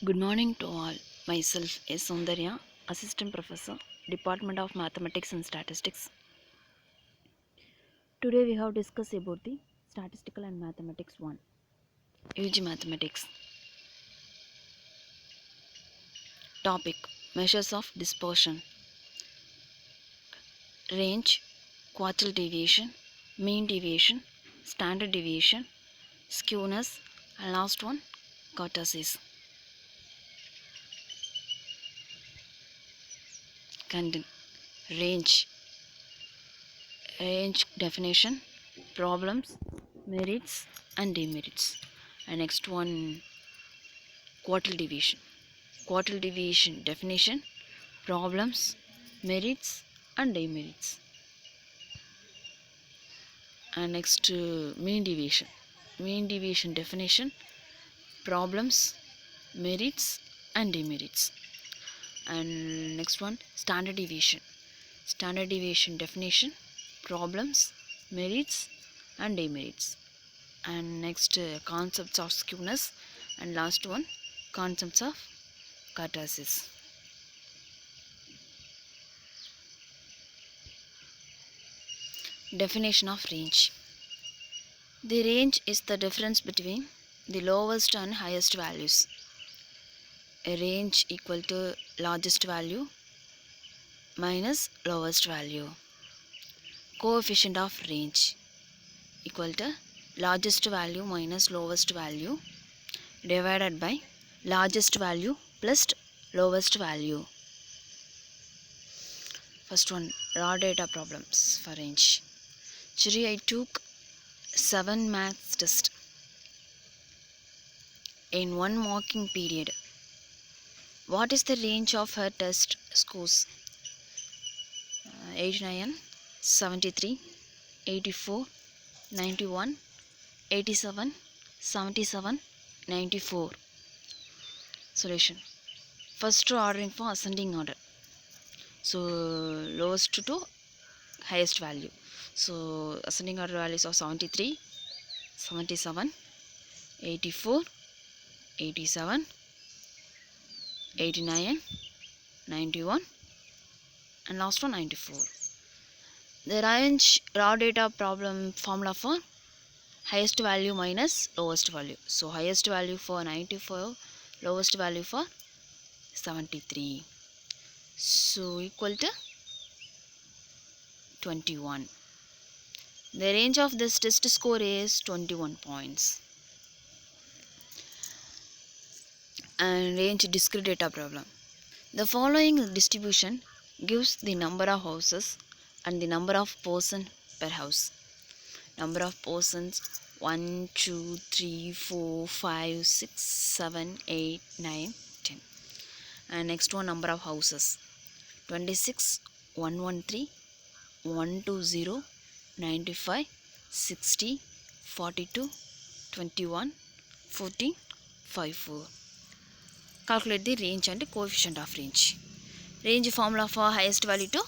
Good morning to all. Myself is Soundarya, Assistant Professor, Department of Mathematics and Statistics. Today we have discussed about the Statistical and Mathematics 1. UG Mathematics. Topic: Measures of dispersion. Range, quartile deviation, mean deviation, standard deviation, skewness, and last one, kurtosis. Content. Range. Range definition, problems, merits and demerits. And next one, quartile deviation. Quartile deviation definition, problems, merits and demerits. And next, mean deviation. Mean deviation definition, problems, merits and demerits. And next one, standard deviation. Standard deviation definition, problems, merits and demerits. And next, concepts of skewness. And last one, concepts of kurtosis. Definition of range. The range is the difference between the lowest and highest values. A range equal to largest value minus lowest value. Coefficient of range equal to largest value minus lowest value divided by largest value plus lowest value. First one, raw data problems for range. Actually, I took 7 maths tests in one mocking period. What is the range of her test scores? 89, 73, 84, 91, 87, 77, 94. Solution. First ordering for ascending order. So lowest to highest value. So ascending order values of 73, 77, 84, 87, 89, 91 and last one 94. The range raw data problem formula for highest value minus lowest value. So highest value for 94, lowest value for 73. So equal to 21. The range of this test score is 21 points. And range discrete data problem. The following distribution gives the number of houses and the number of persons per house. Number of persons 1, 2, 3, 4, 5, 6, 7, 8, 9, 10. And next one, number of houses 26, 113, 120, 95, 60, 42, 21, 14, 54. Calculate the range and coefficient of range. Range formula for highest value to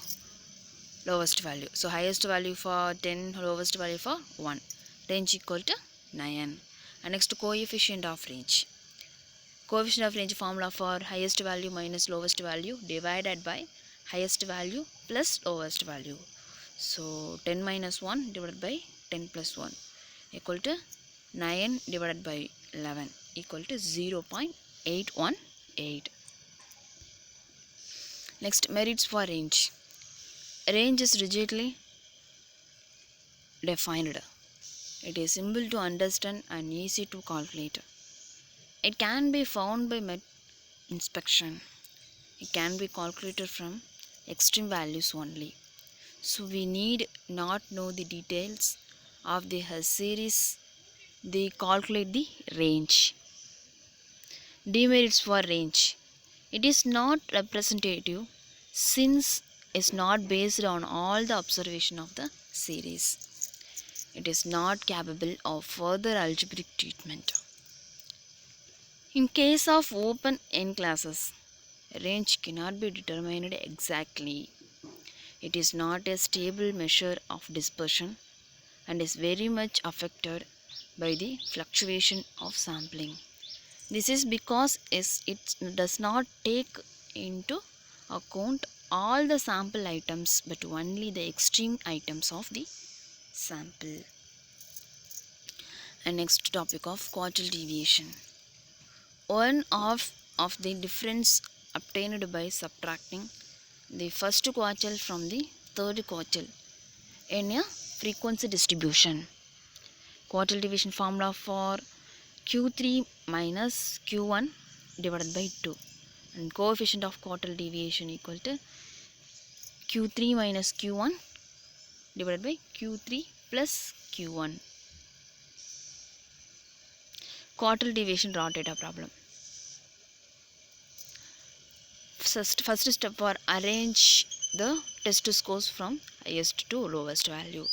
lowest value. So highest value for 10, lowest value for 1. Range equal to 9. And next, coefficient of range. Coefficient of range formula for highest value minus lowest value divided by highest value plus lowest value. So 10 minus 1 divided by 10 plus 1 equal to 9 divided by 11 equal to 0.818. Next, merits for range. Range is rigidly defined. It is simple to understand and easy to calculate. It can be found by inspection. It can be calculated from extreme values only. So we need not know the details of the series. They calculate the range. Demerits for range. It is not representative since it is not based on all the observation of the series. It is not capable of further algebraic treatment. In case of open-end classes, range cannot be determined exactly. It is not a stable measure of dispersion and is very much affected by the fluctuation of sampling. This is because it does not take into account all the sample items but only the extreme items of the sample. And next topic of quartile deviation. One of the difference obtained by subtracting the first quartile from the third quartile in a frequency distribution. Quartile division formula for Q3 minus Q1 divided by 2, and coefficient of quartile deviation equal to Q3 minus Q1 divided by Q3 plus Q1. Quartile deviation raw data problem. First step for arrange the test scores from highest to lowest value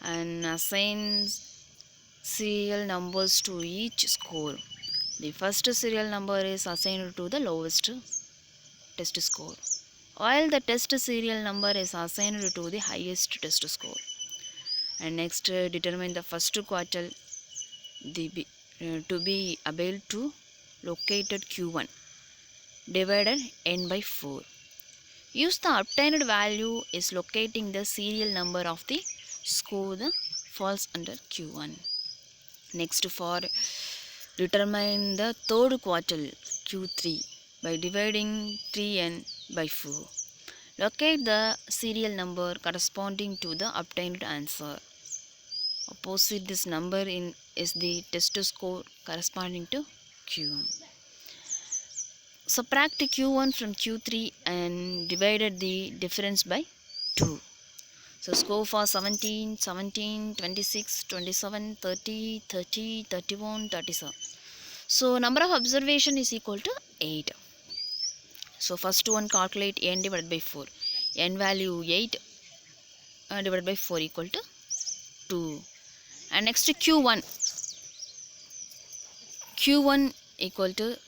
and assign serial numbers to each score. The first serial number is assigned to the lowest test score, while the test serial number is assigned to the highest test score. And next, determine the first quartile to be able to located Q1 divided n by 4. Use the obtained value is locating the serial number of the score that falls under Q1. Next, for determine the third quartile Q3 by dividing 3n by 4. Locate the serial number corresponding to the obtained answer. Opposite this number is the test score corresponding to Q1. Subtract Q1 from Q3 and divided the difference by 2. So score for 17, 17, 26, 27, 30, 30, 31, 37. So number of observation is equal to 8. So first one calculate n divided by 4. N value 8 divided by 4 equal to 2. And next Q1. Q1 equal to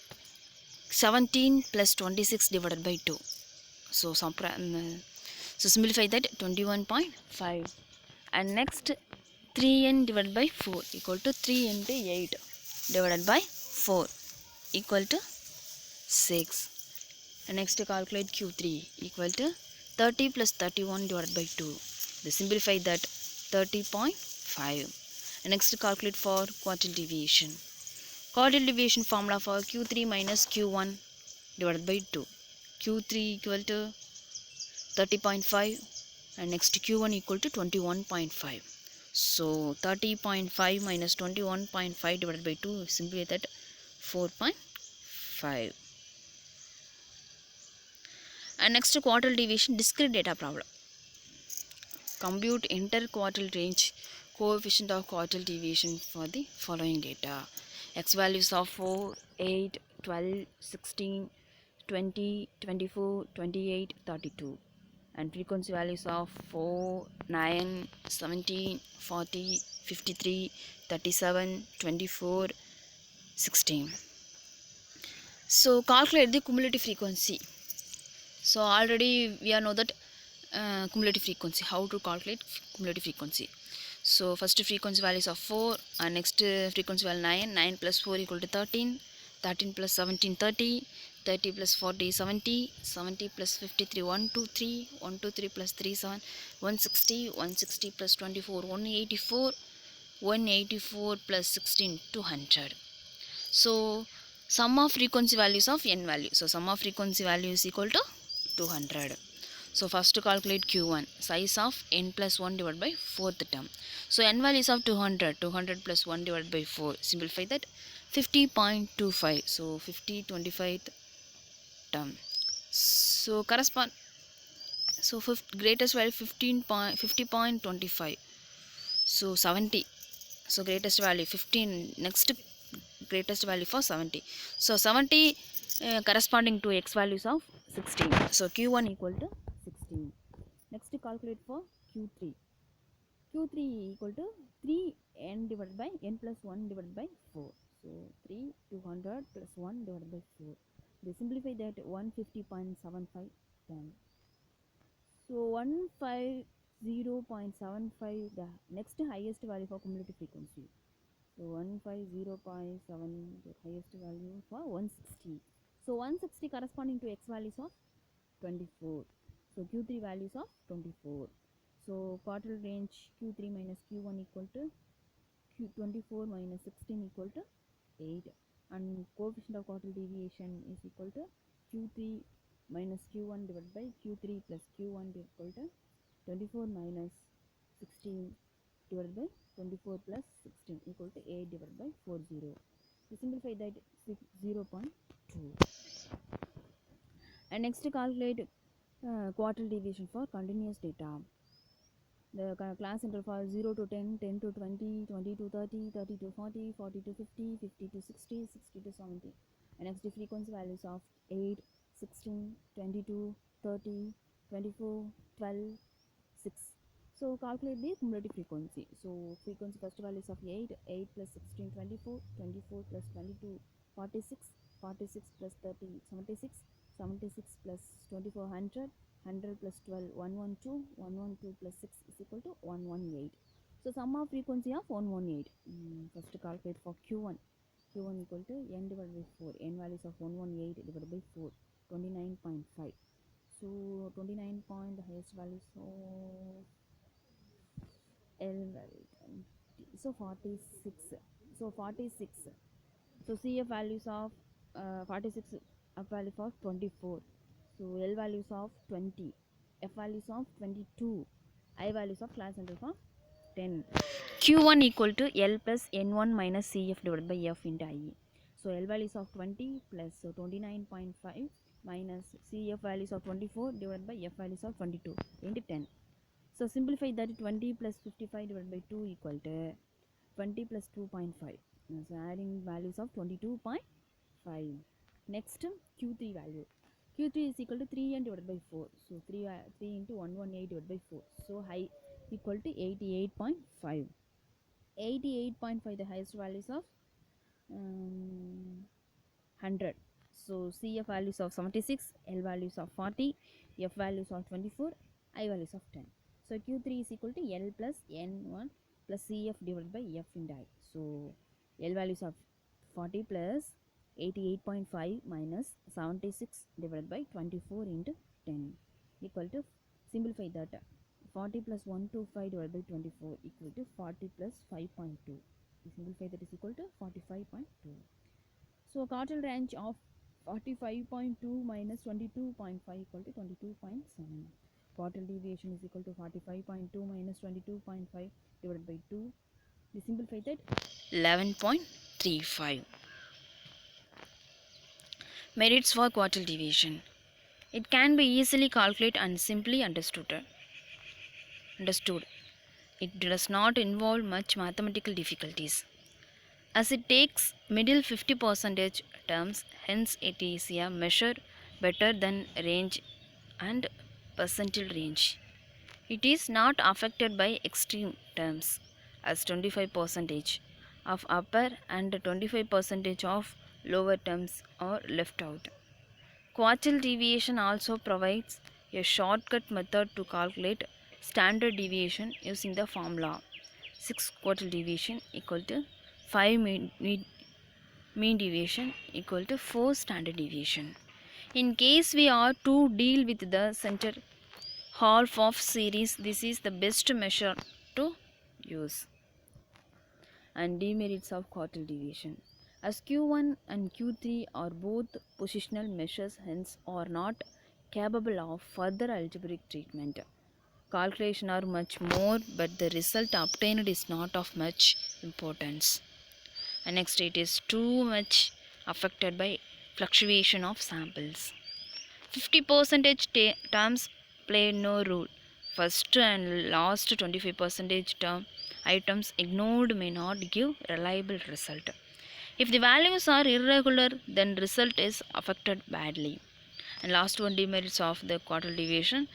17 plus 26 divided by 2. So simplify that 21.5. And next 3n divided by 4 equal to 3 into 8 divided by 4 equal to 6. And next calculate Q3 equal to 30 plus 31 divided by 2. They simplify that 30.5. And next calculate for quartile deviation. Quartile deviation formula for Q3 minus Q1 divided by 2. Q3 equal to 30.5 and next Q1 equal to 21.5. So 30.5 minus 21.5 divided by 2, simply that 4.5. And next quartile deviation discrete data problem. Compute interquartile range coefficient of quartile deviation for the following data. X values of 4, 8, 12, 16, 20, 24, 28, 32. And frequency values of 4, 9, 17, 40, 53, 37, 24, 16. So calculate the cumulative frequency. So already we know that cumulative frequency, how to calculate cumulative frequency. So first frequency values of 4 and next frequency value 9. 9 plus 4 equal to 13. 13 plus 17 30. 30 plus 40 70. 70 plus 53 123. 123 plus 3 7. 160. 160 plus 24 184. 184 plus 16 200. So sum of frequency values of n value. So sum of frequency value is equal to 200. So first to calculate Q1, size of n plus 1 divided by 4th term. So n values of 200, 200 plus 1 divided by 4, simplify that 50.25. So 25th term. So correspond, so greatest value 50.25. So 70. So greatest value 15, next greatest value for 70. So 70 corresponding to x values of 16. So Q1 equal to 16. Next calculate for Q3. Q3 equal to 3n divided by n plus 1 divided by 4. So 200 plus 1 divided by 4. They simplify that 150.75 10. So 150.75 the next highest value for cumulative frequency. So 150.7, the highest value for 160. So 160 corresponding to x values of 24. So Q3 values of 24. So quartile range Q3 minus Q1 equal to Q24 minus 16 equal to 8, and coefficient of quartile deviation is equal to Q3 minus Q1 divided by Q3 plus Q1 equal to 24 minus 16 divided by 24 plus 16 equal to 8 divided by 40. We simplify that 0.2. And next calculate quartile deviation for continuous data. The class interval for 0 to 10, 10 to 20, 20 to 30, 30 to 40, 40 to 50, 50 to 60, 60 to 70. And next the frequency values of 8, 16, 22, 30, 24, 12, 6. So calculate the cumulative frequency. So frequency first values of 8, 8 plus 16, 24, 24 plus 22, 46, 46 plus 30, 76, 76 plus 24, 100, 100 plus 12, 112, 112 plus 6 is equal to 118. So sum of frequency of 118. First calculate for Q1. Q1 equal to n divided by 4. N values of 118 divided by 4, 29.5. So 29 point, the highest values of L value. So 46. So 46. So CF values of 46, F value of 24. So L values of 20, F values of 22, I values of class center of 10. Q1 equal to L plus N1 minus CF divided by F into IE. So L values of 20 plus 29.5 minus CF values of 24 divided by F values of 22 into 10. So simplify that 20 plus 55 divided by 2 equal to 20 plus 2.5. So adding values of 22.5. Next Q3 value. Q3 is equal to 3n divided by 4. So 3 into 118 divided by 4. So high equal to 88.5. 88.5, the highest values of 100. So CF values of 76, L values of 40, F values of 24, I values of 10. So Q3 is equal to L plus N1 plus CF divided by F into I. So L values of 40 plus 88.5 minus 76 divided by 24 into 10 equal to, simplify that, 40 plus 125 divided by 24 equal to 40 plus 5.2. Simplify that is equal to 45.2. So quartile range of 45.2 minus 22.5 equal to 22.7. Quartile deviation is equal to 45.2 minus 22.5 divided by 2. We simplify that 11.35. Merits for quartile deviation. It can be easily calculated and simply understood. It does not involve much mathematical difficulties, as it takes middle 50% terms, hence it is a measure better than range and percentile range. It is not affected by extreme terms, as 25% of upper and 25% of lower terms are left out. Quartile deviation also provides a shortcut method to calculate standard deviation using the formula 6 quartile deviation equal to 5 mean deviation equal to 4 standard deviation. In case we are to deal with the center half of series, this is the best measure to use. And demerits of quartile deviation. As Q1 and Q3 are both positional measures, hence are not capable of further algebraic treatment. Calculation are much more, but the result obtained is not of much importance. And next, it is too much affected by fluctuation of samples. 50% terms play no role. First and last 25% term items ignored may not give reliable result. If the values are irregular, then result is affected badly. And last one, demerits of the quartile deviation.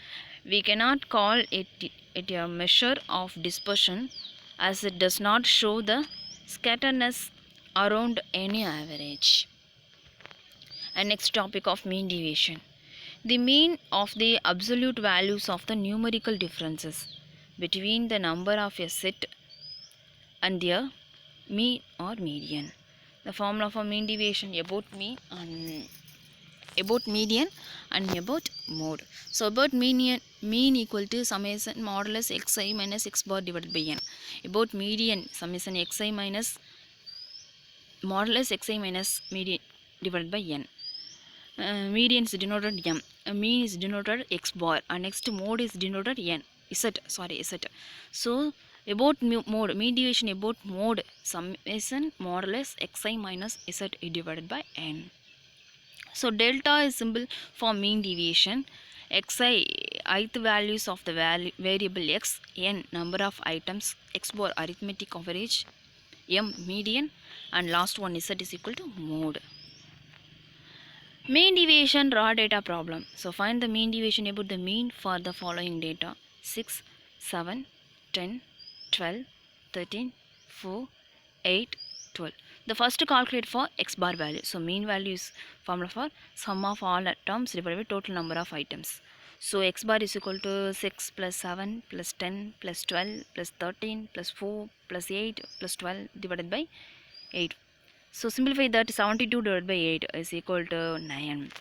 We cannot call it a measure of dispersion, as it does not show the scatterness around any average. And next topic of mean deviation. The mean of the absolute values of the numerical differences between the number of a set and their mean or median. The formula for mean deviation about mean and about median and about mode. So about mean equal to summation modulus xi minus x bar divided by n. About median summation xi minus modulus xi minus median divided by n. Median is denoted m, mean is denoted x bar, and next mode is denoted n. Z. So about mode, mean deviation about mode summation modulus xi minus z divided by n. So delta is symbol for mean deviation. Xi ith values of the variable x, n number of items, x bar arithmetic average, m median, and last one z is equal to mode. Mean deviation raw data problem. So find the mean deviation about the mean for the following data: 6, 7, 10, 12, 13, 4, 8, 12. The first calculate for x bar value. So mean value is formula for sum of all terms divided by total number of items. So x bar is equal to 6 plus 7 plus 10 plus 12 plus 13 plus 4 plus 8 plus 12 divided by 8. So simplify that, 72 divided by 8 is equal to 9.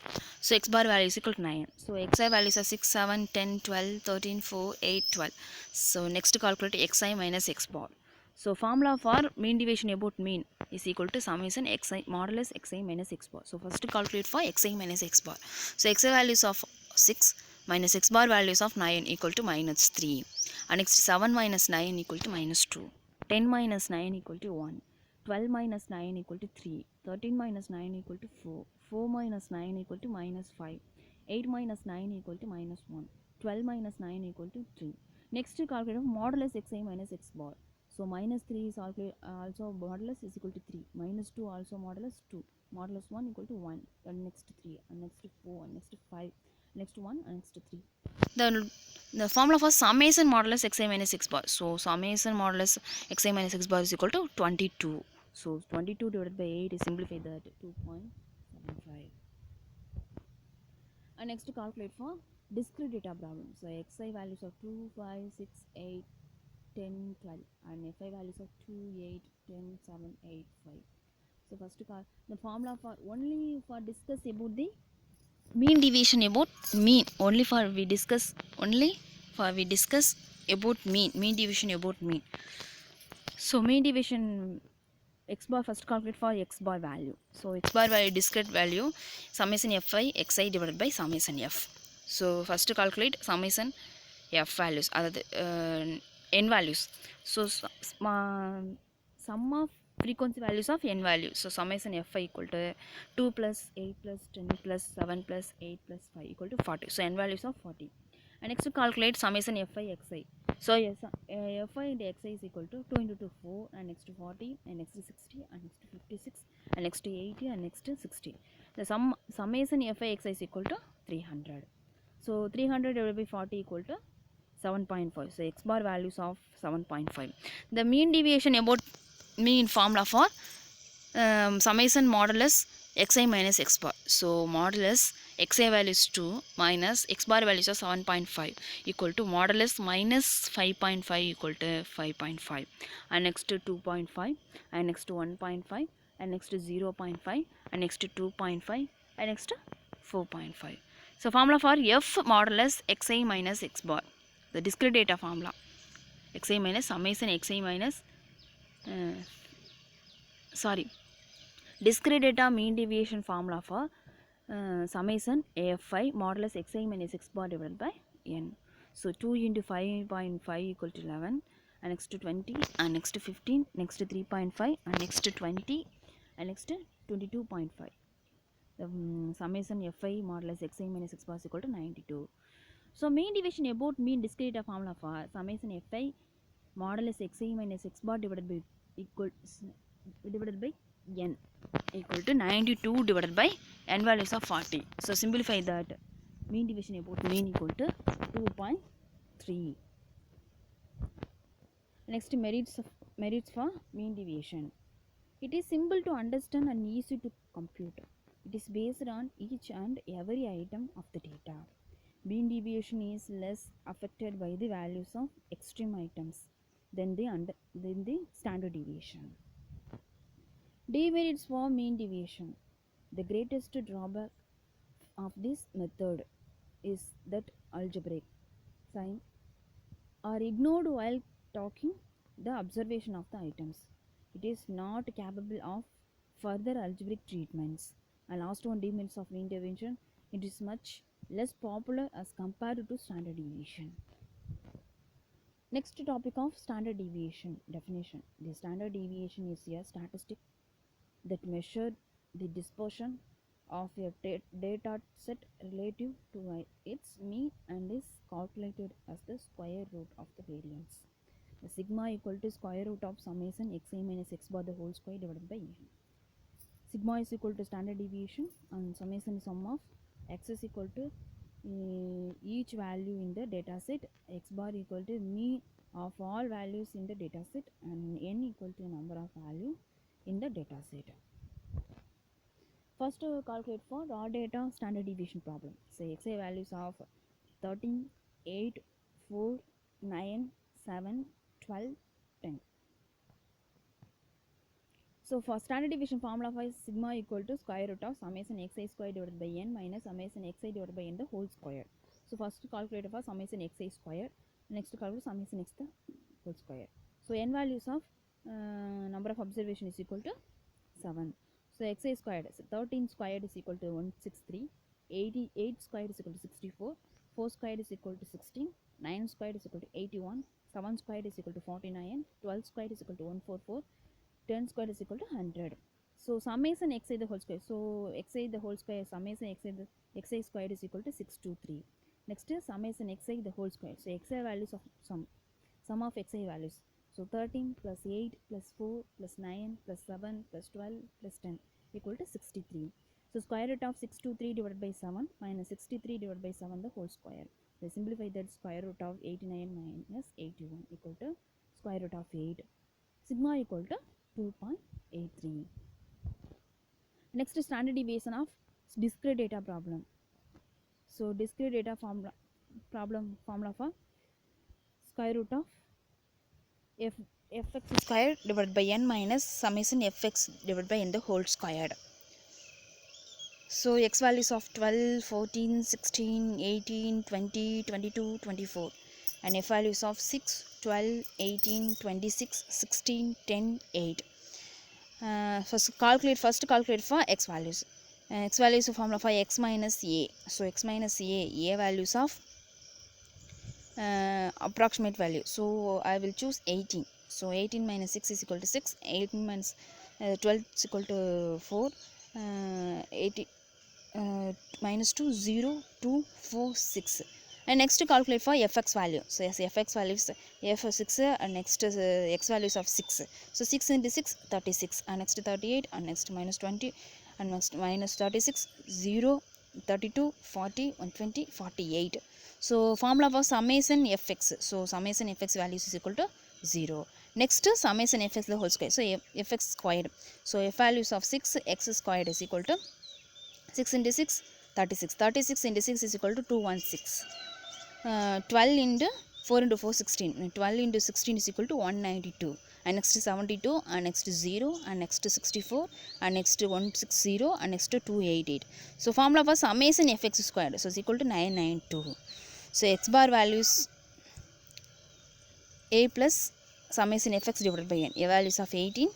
So x bar value is equal to 9. So xi values are 6, 7, 10, 12, 13, 4, 8, 12. So next calculate xi minus x bar. So formula for mean deviation about mean is equal to summation xi modulus xi minus x bar. So first calculate for xi minus x bar. So xi values of 6 minus x bar values of 9 equal to minus 3. And next 7 minus 9 equal to minus 2. 10 minus 9 equal to 1. 12 minus 9 equal to 3, 13 minus 9 equal to 4, 4 minus 9 equal to minus 5, 8 minus 9 equal to minus 1, 12 minus 9 equal to 3. Next calculate modulus xi minus x bar. So minus 3 is also modulus is equal to 3, minus 2 also modulus 2, modulus 1 equal to 1, and next 3, and next 4, and next 5, next 1, and next 3. The formula for summation modulus xi minus x bar. So summation modulus xi minus x bar is equal to 22. So 22 divided by 8 is simplify that 2.75. And next to calculate for discrete data problem. So xi values of 2, 5, 6, 8, 10, 12, and fi values of 2, 8, 10, 7, 8, 5. So first to call the formula for only for discuss about the mean deviation about mean, only for we discuss about mean deviation about mean. So mean deviation x bar, first calculate for x bar value. So x bar value discrete value summation fi xi divided by summation f. So first to calculate summation f values, other n values. So sum of frequency values of n values. So summation fi equal to 2 plus 8 plus 10 plus 7 plus 8 plus 5 equal to 40. So n values of 40. And next to calculate summation fi xi. So yes, fi into xi is equal to 2 into 2 4, and next to 40, and next to 60, and next to 56, and next to 80, and next to 60. The summation fi xi is equal to 300. So 300 divided by 40 equal to 7.5. So x bar values of 7.5. The mean deviation about mean formula for summation modulus xi minus x bar. So modulus xi value is 2 minus x bar values of 7.5 equal to modulus minus 5.5 equal to 5.5, and next to 2.5, and next to 1.5, and next to 0.5, and next to 2.5, and next to 4.5. So formula for f modulus xi minus x bar, the discrete data formula, xi minus summation xi minus discrete data mean deviation formula for summation AFI modulus xi minus x bar divided by n. So 2 into 5.5 equal to 11, and next to 20, and next to 15, next to 3.5, and next to 20, and next to 22.5. The summation fi modulus xi minus x bar is equal to 92. So mean deviation about mean discrete data formula for summation fi modulus xi minus x bar divided by n equal to 92 divided by n values of 40. So simplify that, mean division about mean equal to 2.3. Next, merits for mean deviation. It is simple to understand and easy to compute. It is based on each and every item of the data. Mean deviation is less affected by the values of extreme items than the standard deviation. Demerits for mean deviation. The greatest drawback of this method is that algebraic signs are ignored while talking the observation of the items. It is not capable of further algebraic treatments. And last one, demerits of mean deviation. It is much less popular as compared to standard deviation. Next topic of standard deviation definition. The standard deviation is a statistic that measures the dispersion of a data set relative to its mean and is calculated as the square root of the variance. The sigma equal to square root of summation xi minus x bar the whole square divided by n. Sigma is equal to standard deviation and summation is sum of x is equal to each value in the data set, x bar equal to mean of all values in the data set, and n equal to number of value in the data set. First, calculate for raw data standard deviation problem. Say xi values of 13, 8, 4, 9, 7, 12, 10. So for standard deviation formula for sigma equal to square root of summation xi square divided by n minus summation xi divided by n the whole square. So first calculate for summation xi square, next calculate summation x the whole square. So n values of number of observation is equal to 7. So xi squared, so 13 squared is equal to 163, 88 squared is equal to 64, 4 squared is equal to 16, 9 squared is equal to 81, 7 squared is equal to 49, 12 squared is equal to 144, 10 squared is equal to 100. So summation xi the whole square. So xi the whole square summation xi squared is equal to 623. Next is summation xi the whole square. So xi values of sum of xi values. So 13 plus 8 plus 4 plus 9 plus 7 plus 12 plus 10 equal to 63. So square root of 623 divided by 7 minus 63 divided by 7 the whole square. So simplify that, square root of 89 minus 81 equal to square root of 8. Sigma equal to 2.83. Next, standard deviation of discrete data problem. So discrete data formula for square root of fx squared divided by n minus summation fx divided by n the whole squared. So x values of 12, 14, 16, 18, 20, 22, 24, and f values of 6, 12, 18, 26, 16, 10, 8. First calculate for x values. X values of formula for x minus a. So x minus a values of approximate value. So I will choose 18. So 18 minus 6 is equal to 6. 18 minus 12 is equal to 4. 18 minus 2 0 2 4 6. And next to calculate for fx value. So yes, fx values f6 and next x values of 6. So 6 into 6 36, and next 38, and next minus 20, and next minus 36 0 32 40 120 48. So formula for summation fx. So summation fx values is equal to 0. Next summation fx the whole square. So fx squared. So f values of 6, x squared is equal to 6 into 6 36. 36 into 6 is equal to 216. 12 into 4 into 4 16. 12 into 16 is equal to 192. And next to 72, and next to 0, and next to 64, and next to 160, and next to 288. So formula for summation fx squared. So it's equal to 992. So x bar values a plus summation fx divided by n. A values of 18,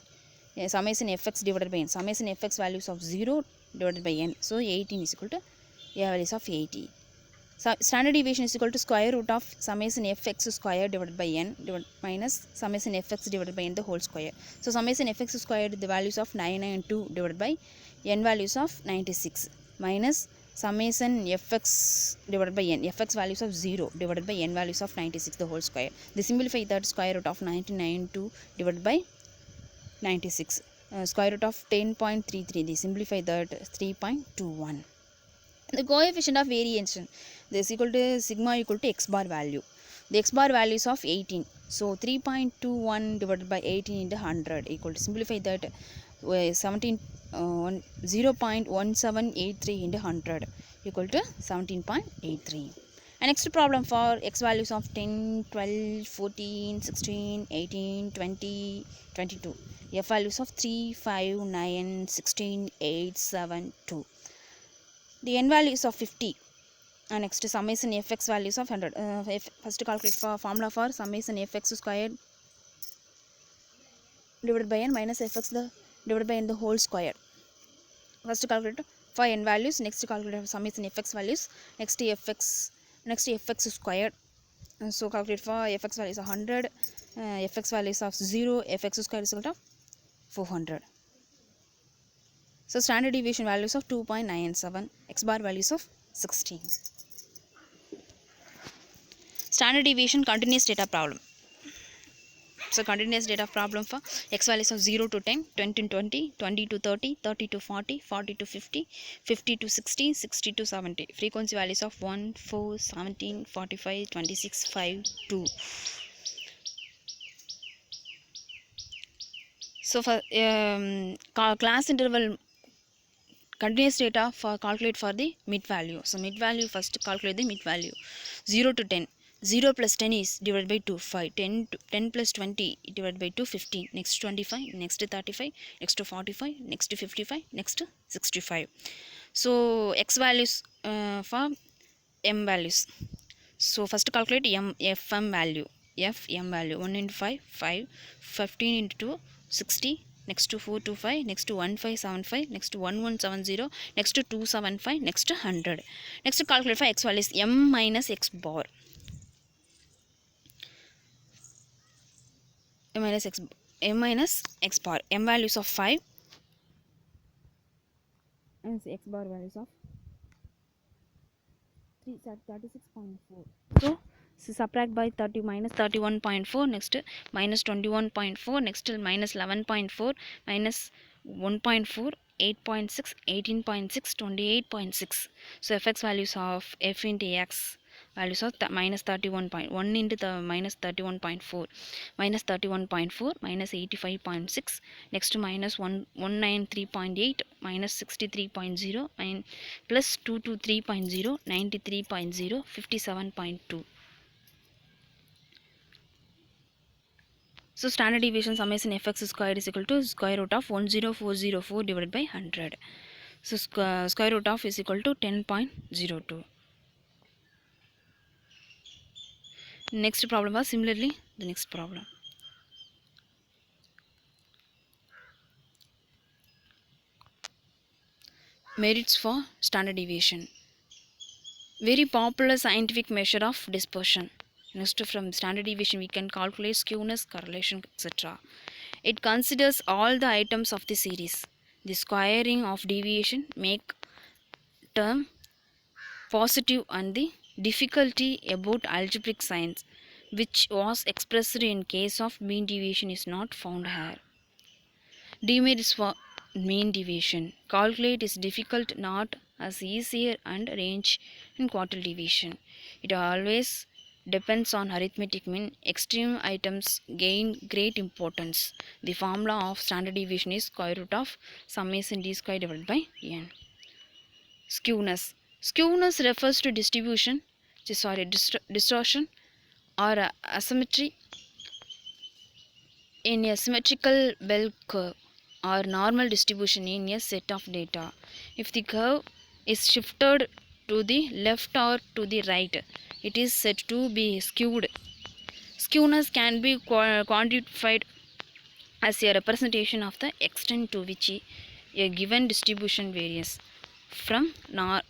summation fx divided by n. Summation fx values of 0 divided by n. So 18 is equal to a values of 80. So standard deviation is equal to square root of summation fx square divided by n minus summation fx divided by n the whole square. So summation fx squared the values of 992 divided by n values of 96 minus summation fx divided by n, fx values of 0 divided by n values of 96 the whole square. They simplify that, square root of 992 divided by 96. Square root of 10.33. They simplify that, 3.21. The coefficient of variation, this equal to sigma equal to x bar value. The x bar value is of 18. So 3.21 divided by 18 into 100 equal to, simplify that, 0.1783 into 100 equal to 17.83. And next problem for x values of 10, 12, 14, 16, 18, 20, 22. F values of 3, 5, 9, 16, 8, 7, 2. The n values of 50. And next summation fx values of 100. First calculate for formula for summation fx squared divided by n minus fx the divided by n the whole square. First calculate for n values, next calculate summation fx values, next fx squared. So calculate for fx values of 100, fx values of 0, fx squared is equal to 400. So standard deviation values of 2.97, x bar values of 16. Standard deviation continuous data problem. So continuous data problem for x values of 0 to 10, 10 to 20, 20 to 30, 30 to 40, 40 to 50, 50 to 60, 60 to 70. Frequency values of 1, 4, 17, 45, 26, 5, 2. So for class interval continuous data for calculate for the mid value. So mid value, first calculate the mid value. 0 to 10. 0 plus 10 is divided by 2, 5. 10 plus 20 divided by 2, 15. Next 25, next 35, next 45, next 55, next 65. So x values for m values. So first calculate fm value. Fm value 1 into 5, 5. 15 into 2, 60. Next to 4 to 5, next to 1575, next to 1170, next to 275, next to 100. Next to calculate for x values m minus x bar. M minus x bar. M values of 5 and x bar values of 36.4. So subtract by 30 minus 31.4, next minus 21.4, next minus 11.4, minus 1.4, 8.6, 18.6, 28.6. So fx values of f into x values of minus 31.1 into the minus 31.4, minus 31.4, minus 85.6, next minus 193.8, minus 63.0, and plus 223.0, 93.0, 57.2. So standard deviation summation fx squared is equal to square root of 10404 divided by 100. So square root of is equal to 10.02. Next problem was similarly the next problem. Merits for standard deviation. Very popular scientific measure of dispersion. Next, from standard deviation we can calculate skewness, correlation, etc. It considers all the items of the series. The squaring of deviation make term positive, and the difficulty about algebraic signs, which was expressed in case of mean deviation, is not found here. Demerits for mean deviation. Calculate is difficult, not as easier, and range in quartile deviation. It always depends on arithmetic mean. Extreme items gain great importance. The formula of standard deviation is square root of summation d square divided by n. Skewness. Skewness refers to distribution, distortion or asymmetry in a symmetrical bell curve or normal distribution in a set of data. If the curve is shifted to the left or to the right, it is said to be skewed. Skewness can be quantified as a representation of the extent to which a given distribution varies from a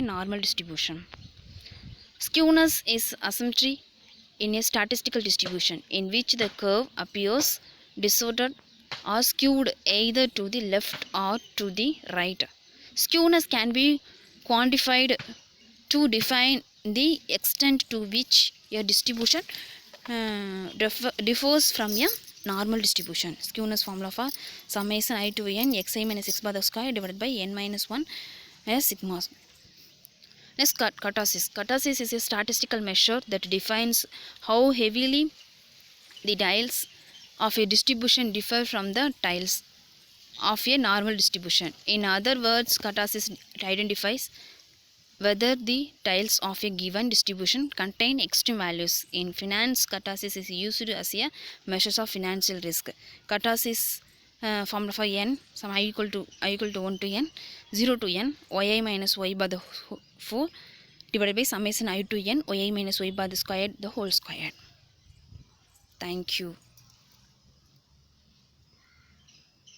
normal distribution. Skewness is asymmetry in a statistical distribution in which the curve appears distorted or skewed either to the left or to the right. Skewness can be quantified to define the extent to which a distribution differs from a normal distribution. Skewness formula for summation I to n xi minus x bar the square divided by n minus 1 as sigma. Next, kurtosis. Kurtosis is a statistical measure that defines how heavily the tiles of a distribution differ from the tiles of a normal distribution. In other words, kurtosis identifies whether the tiles of a given distribution contain extreme values. In finance, kurtosis is used as a measure of financial risk. Kurtosis formula for n, some I equal to 1 to n, 0 to n, yi minus y by the 4 divided by summation I to n, yi minus y by the squared, the whole squared. Thank you.